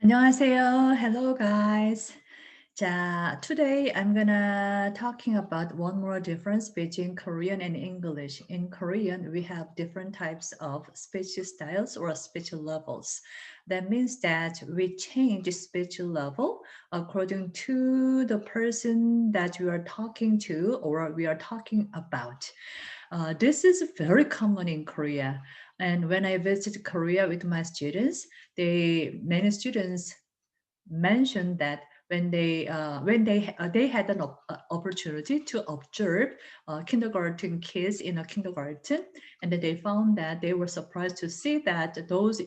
안녕하세요. Hello, guys. 자, today I'm gonna talking about one more difference between Korean and English. In Korean, we have different types of speech styles or speech levels. That means that we change speech level according to the person that we are talking to or we are talking about. This is very common in Korea. And when I visit Korea with my students, many students mentioned that they had an opportunity to observe kindergarten kids in a kindergarten, and then they found that they were surprised to see that those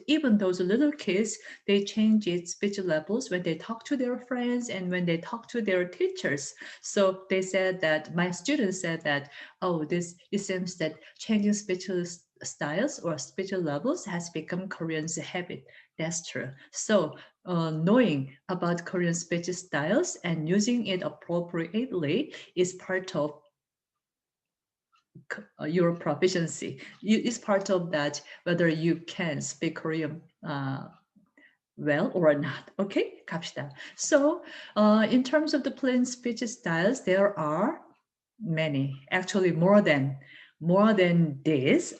little kids, they change its speech levels when they talk to their friends and when they talk to their teachers. So they said that my students said that, oh, this it seems that changing speech styles or speech levels has become Korean's habit. That's true. So knowing about Korean speech styles and using it appropriately is part of your proficiency. It's part of that whether you can speak Korean well or not. Okay, 갑시다. So in terms of the plain speech styles, there are many, actually more than this,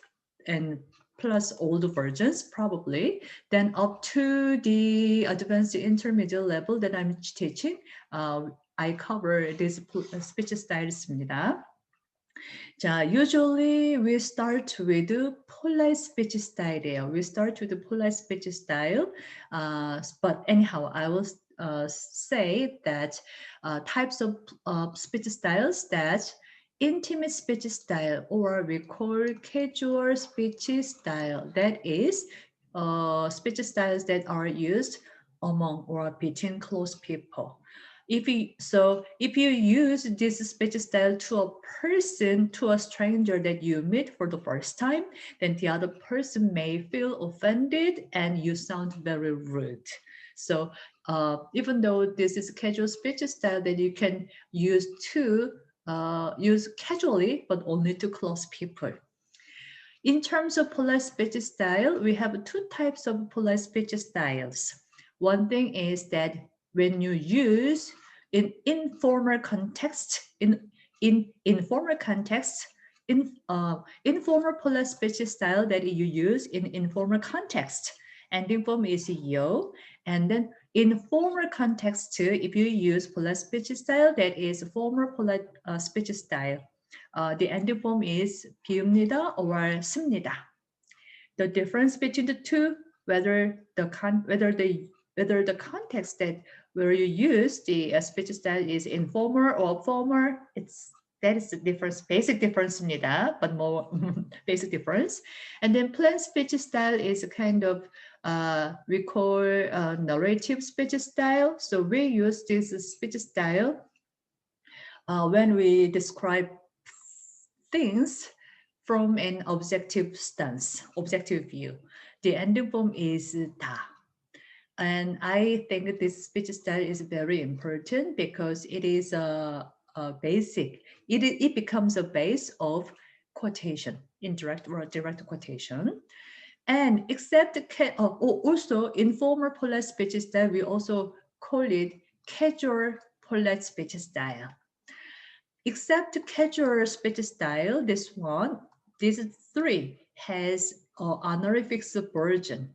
and plus older versions probably. Then up to the advanced intermediate level that I'm teaching, I cover these speech styles입니다. 자, usually we start with polite speech style. We start with the polite speech style, but anyhow, I will say that types of speech styles that intimate speech style or we call casual speech style. That is speech styles that are used among or between close people. If you use this speech style to a person, to a stranger that you meet for the first time, then the other person may feel offended and you sound very rude. So even though this is a casual speech style that you can use casually, but only to close people. In terms of polite speech style, we have two types of polite speech styles. One thing is that when you use in informal context, in informal context, informal polite speech style that you use in informal context. Ending form is yo, and then in formal context too, if you use polite speech style, that is formal polite speech style. The ending form is 비웁니다 or 씁니다. The difference between the two, whether the context that where you use the speech style is informal or formal, that is the difference, basic difference입니다, but more basic difference. And then plain speech style is a kind of we call narrative speech style. So we use this speech style when we describe things from an objective stance, objective view. The ending form is 다. And I think this speech style is very important because it is a basic, it becomes a base of quotation, indirect or direct quotation. And also informal polite speech style, we also call it casual polite speech style. Except casual speech style, these three has honorifics version.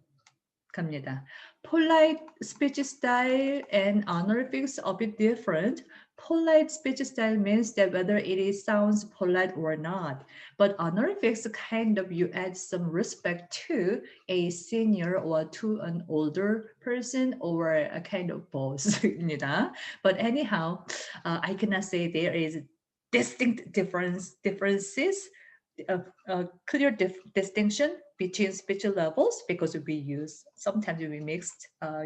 갑니다. Polite speech style and honorifics are a bit different. Polite speech style means that whether sounds polite or not. But honorifics kind of you add some respect to a senior or to an older person or a kind of boss입니다. But anyhow, I cannot say there is distinct differences, clear distinction between speech levels because sometimes we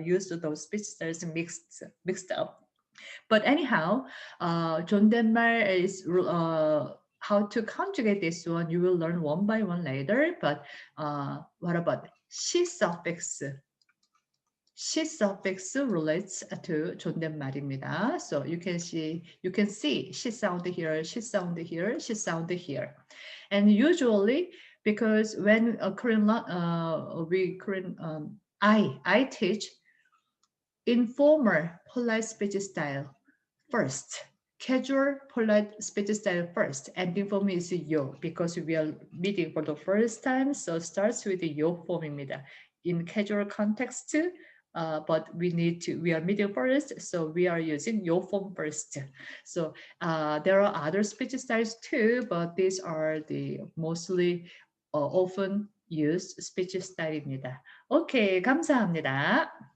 use those speech styles mixed up. But anyhow, 존댓말 is how to conjugate this one. You will learn one by one later. But what about she suffix? She suffix relates to 존댓말입니다. So you can see she sound here, she sound here, she sound here. And usually, because when I teach informal polite speech style first, casual polite speech style first. Ending form is yo because we are meeting for the first time, so starts with the yo form입니다. In casual context, but we are meeting first, so we are using yo form first. So there are other speech styles too, but these are the mostly often used speech style입니다. 오케이, 감사합니다.